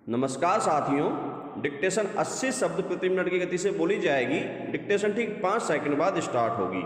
नमस्कार साथियों, डिक्टेशन 80 शब्द प्रति मिनट की गति से बोली जाएगी। डिक्टेशन ठीक 5 सेकंड बाद स्टार्ट होगी।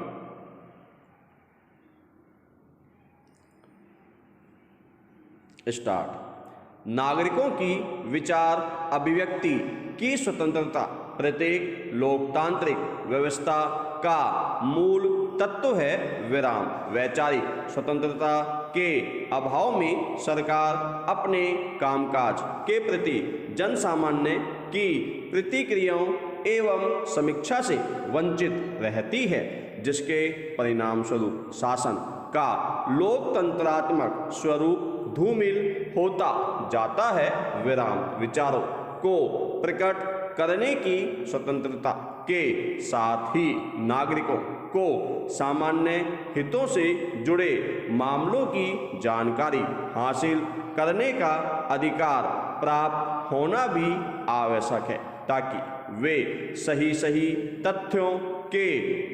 स्टार्ट। नागरिकों की विचार अभिव्यक्ति की स्वतंत्रता प्रत्येक लोकतांत्रिक व्यवस्था का मूल तत्व है। विराम। वैचारिक स्वतंत्रता के अभाव में सरकार अपने कामकाज के प्रति जनसामान्य की प्रतिक्रियाओं एवं समीक्षा से वंचित रहती है, जिसके परिणाम स्वरूप शासन का लोकतंत्रात्मक स्वरूप धूमिल होता जाता है। विराम। विचारों को प्रकट करने की स्वतंत्रता के साथ ही नागरिकों को सामान्य हितों से जुड़े मामलों की जानकारी हासिल करने का अधिकार प्राप्त होना भी आवश्यक है, ताकि वे सही तथ्यों के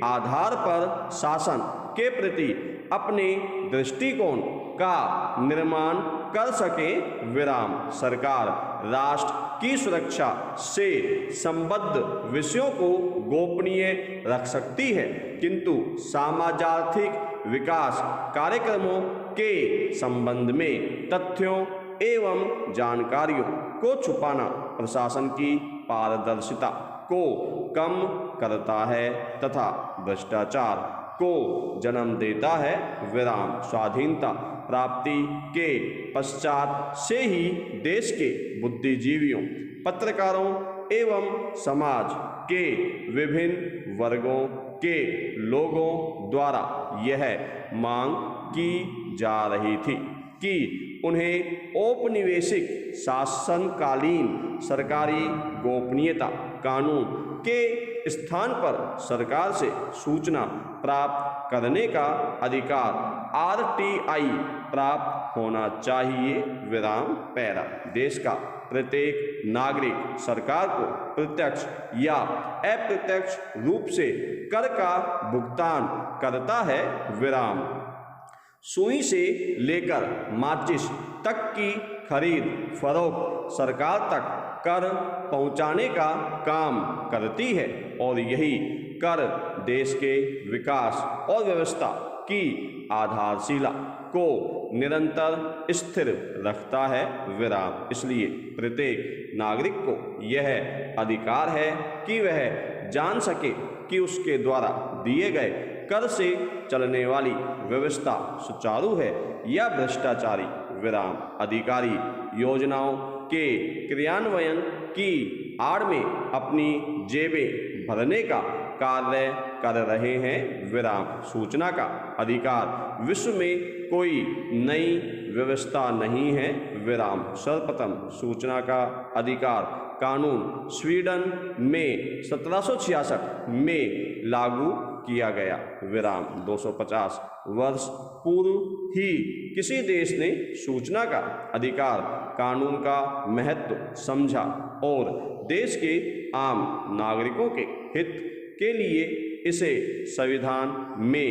आधार पर शासन के प्रति अपने दृष्टिकोण का निर्माण कर सके। विराम। सरकार राष्ट्र की सुरक्षा से संबद्ध विषयों को गोपनीय रख सकती है, किंतु सामाजिक विकास कार्यक्रमों के संबंध में तथ्यों एवं जानकारियों को छुपाना प्रशासन की पारदर्शिता को कम करता है तथा भ्रष्टाचार को जन्म देता है। विराम। स्वाधीनता प्राप्ति के पश्चात से ही देश के बुद्धिजीवियों, पत्रकारों एवं समाज के विभिन्न वर्गों के लोगों द्वारा यह मांग की जा रही थी कि उन्हें औपनिवेशिक शासनकालीन सरकारी गोपनीयता कानून के स्थान पर सरकार से सूचना प्राप्त करने का अधिकार RTI प्राप्त होना चाहिए। विराम। पैरा। देश का प्रत्येक नागरिक सरकार को प्रत्यक्ष या अप्रत्यक्ष रूप से कर का भुगतान करता है। विराम। सुई से लेकर माचिस तक की खरीद फरोख्त सरकार तक कर पहुंचाने का काम करती है और यही कर देश के विकास और व्यवस्था की आधारशिला को निरंतर स्थिर रखता है। विराम। इसलिए प्रत्येक नागरिक को यह अधिकार है कि वह जान सके कि उसके द्वारा दिए गए कर से चलने वाली व्यवस्था सुचारू है या भ्रष्टाचारी। विराम। अधिकारी योजनाओं के क्रियान्वयन की आड़ में अपनी जेबें भरने का कार्य कर रहे हैं। विराम। सूचना का अधिकार विश्व में कोई नई व्यवस्था नहीं है। विराम। सर्वप्रथम सूचना का अधिकार कानून स्वीडन में 1766 में लागू किया गया। विराम। 250 वर्ष पूर्व ही किसी देश ने सूचना का अधिकार कानून का महत्व समझा और देश के आम नागरिकों के हित के लिए इसे संविधान में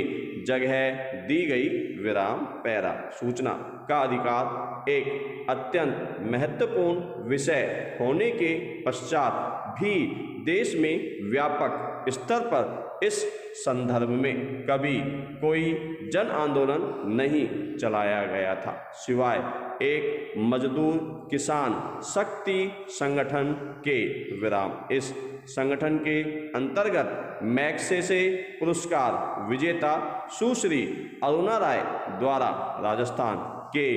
जगह दी गई। विराम। पैरा। सूचना का अधिकार एक अत्यंत महत्वपूर्ण विषय होने के पश्चात भी देश में व्यापक स्तर पर इस संदर्भ में कभी कोई जन आंदोलन नहीं चलाया गया था, सिवाय एक मजदूर किसान शक्ति संगठन के। विराम। इस संगठन के अंतर्गत मैग्सेसे पुरस्कार विजेता सुश्री अरुणा राय द्वारा राजस्थान के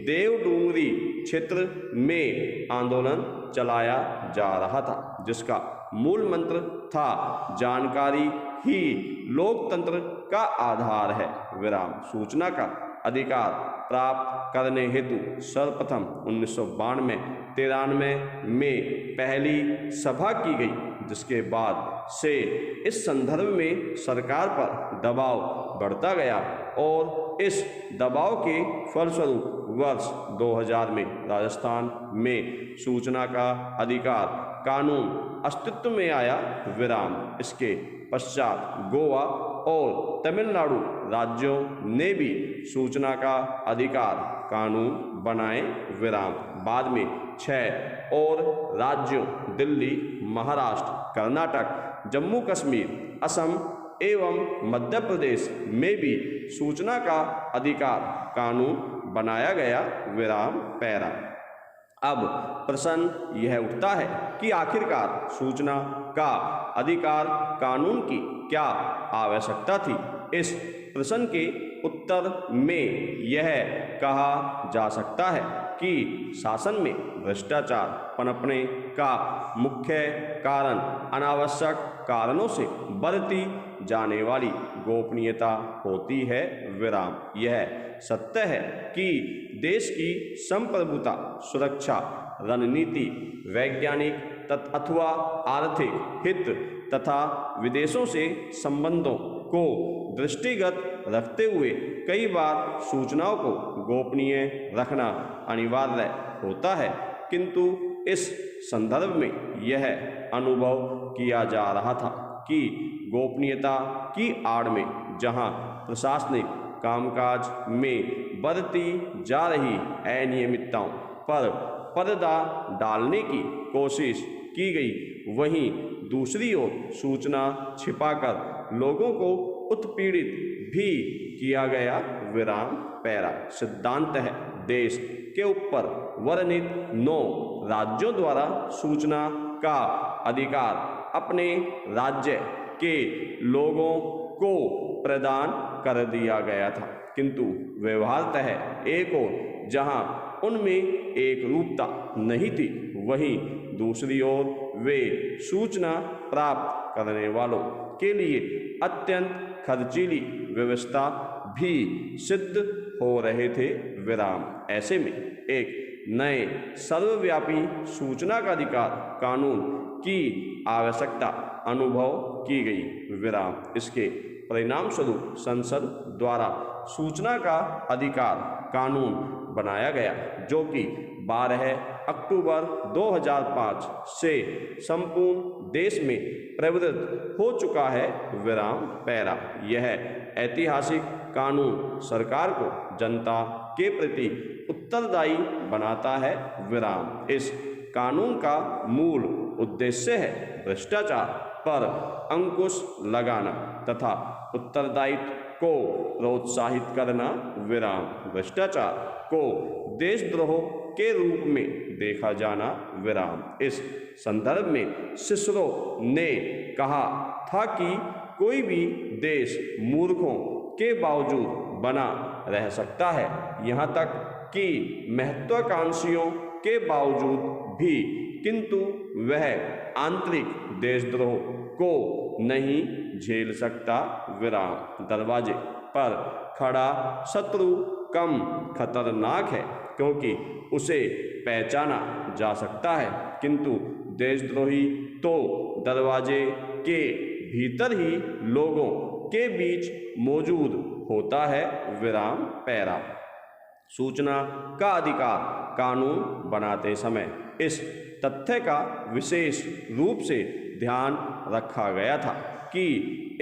देवडूंगरी क्षेत्र में आंदोलन चलाया जा रहा था, जिसका मूल मंत्र था जानकारी ही लोकतंत्र का आधार है। विराम। सूचना का अधिकार प्राप्त करने हेतु सर्वप्रथम 1992-93 में पहली सभा की गई, जिसके बाद से इस संदर्भ में सरकार पर दबाव बढ़ता गया और इस दबाव के फलस्वरूप वर्ष 2000 में राजस्थान में सूचना का अधिकार कानून अस्तित्व में आया, विराम। इसके पश्चात गोवा और तमिलनाडु राज्यों ने भी सूचना का अधिकार कानून बनाए, विराम। बाद में 6 और राज्यों दिल्ली, महाराष्ट्र, कर्नाटक, जम्मू कश्मीर, असम एवं मध्य प्रदेश में भी सूचना का अधिकार कानून बनाया गया, विराम, पैरा। अब प्रश्न यह उठता है कि आखिरकार सूचना का अधिकार कानून की क्या आवश्यकता थी। इस प्रश्न के उत्तर में यह कहा जा सकता है कि शासन में भ्रष्टाचार पनपने का मुख्य कारण अनावश्यक कारणों से बढ़ती जाने वाली गोपनीयता होती है, विराम। यह सत्य है कि देश की संप्रभुता, सुरक्षा रणनीति, वैज्ञानिक अथवा आर्थिक हित तथा विदेशों से संबंधों को दृष्टिगत रखते हुए कई बार सूचनाओं को गोपनीय रखना अनिवार्य होता है, किंतु इस संदर्भ में यह अनुभव किया जा रहा था कि गोपनीयता की आड़ में जहां प्रशासनिक कामकाज में बढ़ती जा रही अनियमितताओं पर पर्दा डालने की कोशिश की गई, वहीं दूसरी ओर सूचना छिपाकर लोगों को उत्पीड़ित भी किया गया, विराम, पैरा। सिद्धांत है देश के ऊपर वर्णित 9 राज्यों द्वारा सूचना का अधिकार अपने राज्य के लोगों को प्रदान कर दिया गया था, किंतु व्यवहारतः एक और जहां उनमें एक रूपता नहीं थी, वहीं दूसरी ओर वे सूचना प्राप्त करने वालों के लिए अत्यंत खर्चीली व्यवस्था भी सिद्ध हो रहे थे, विराम। ऐसे में एक नए सर्वव्यापी सूचना का अधिकार कानून की आवश्यकता अनुभव की गई, विराम। इसके परिणाम स्वरूप संसद द्वारा सूचना का अधिकार कानून बनाया गया, जो कि 12 अक्टूबर 2005 से संपूर्ण देश में प्रवृत्त हो चुका है, विराम, पैरा। यह ऐतिहासिक कानून सरकार को जनता के प्रति उत्तरदायी बनाता है, विराम। इस कानून का मूल उद्देश्य है भ्रष्टाचार पर अंकुश लगाना तथा उत्तरदायित्व को प्रोत्साहित करना, विराम। भ्रष्टाचार को देशद्रोह के रूप में देखा जाना, विराम। इस संदर्भ में सिसरो ने कहा था कि कोई भी देश मूर्खों के बावजूद बना रह सकता है, यहाँ तक कि महत्वाकांक्षियों के बावजूद भी, किंतु वह आंतरिक देशद्रोह को नहीं झेल सकता, विराम। दरवाजे पर खड़ा शत्रु कम खतरनाक है क्योंकि उसे पहचाना जा सकता है, किंतु देशद्रोही तो दरवाजे के भीतर ही लोगों के बीच मौजूद होता है, विराम, पैरा। सूचना का अधिकार कानून बनाते समय इस तथ्य का विशेष रूप से ध्यान रखा गया था कि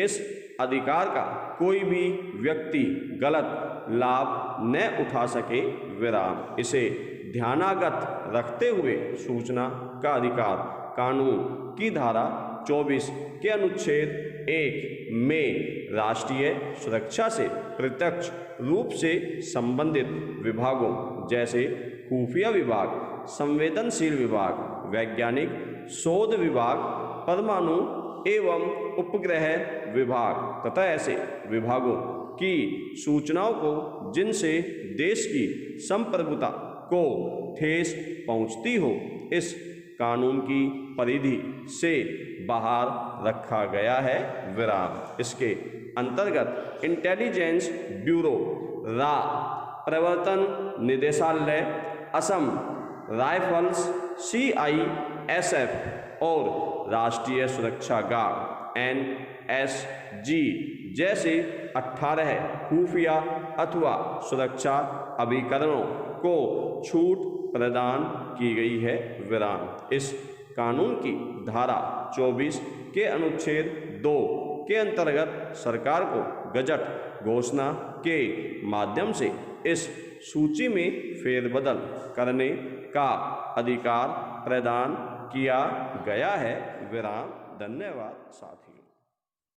इस अधिकार का कोई भी व्यक्ति गलत लाभ न उठा सके, विराम। इसे ध्यानागत रखते हुए सूचना का अधिकार कानून की धारा 24 के अनुच्छेद 1 में राष्ट्रीय सुरक्षा से प्रत्यक्ष रूप से संबंधित विभागों जैसे खुफिया विभाग, संवेदनशील विभाग, वैज्ञानिक शोध विभाग, परमाणु एवं उपग्रह विभाग तथा ऐसे विभागों की सूचनाओं को जिनसे देश की संप्रभुता को ठेस पहुंचती हो, इस कानून की परिधि से बाहर रखा गया है, विराम। इसके अंतर्गत इंटेलिजेंस ब्यूरो, रा, प्रवर्तन निदेशालय, असम राइफल्स, CISF और राष्ट्रीय सुरक्षा गार्ड NSG जैसे 18 खुफिया अथवा सुरक्षा अभिकरणों को छूट प्रदान की गई है। विराम। इस कानून की धारा 24 के अनुच्छेद 2 के अंतर्गत सरकार को गजट घोषणा के माध्यम से इस सूची में फेरबदल करने का अधिकार प्रदान किया गया है। विराम। धन्यवाद साथियों।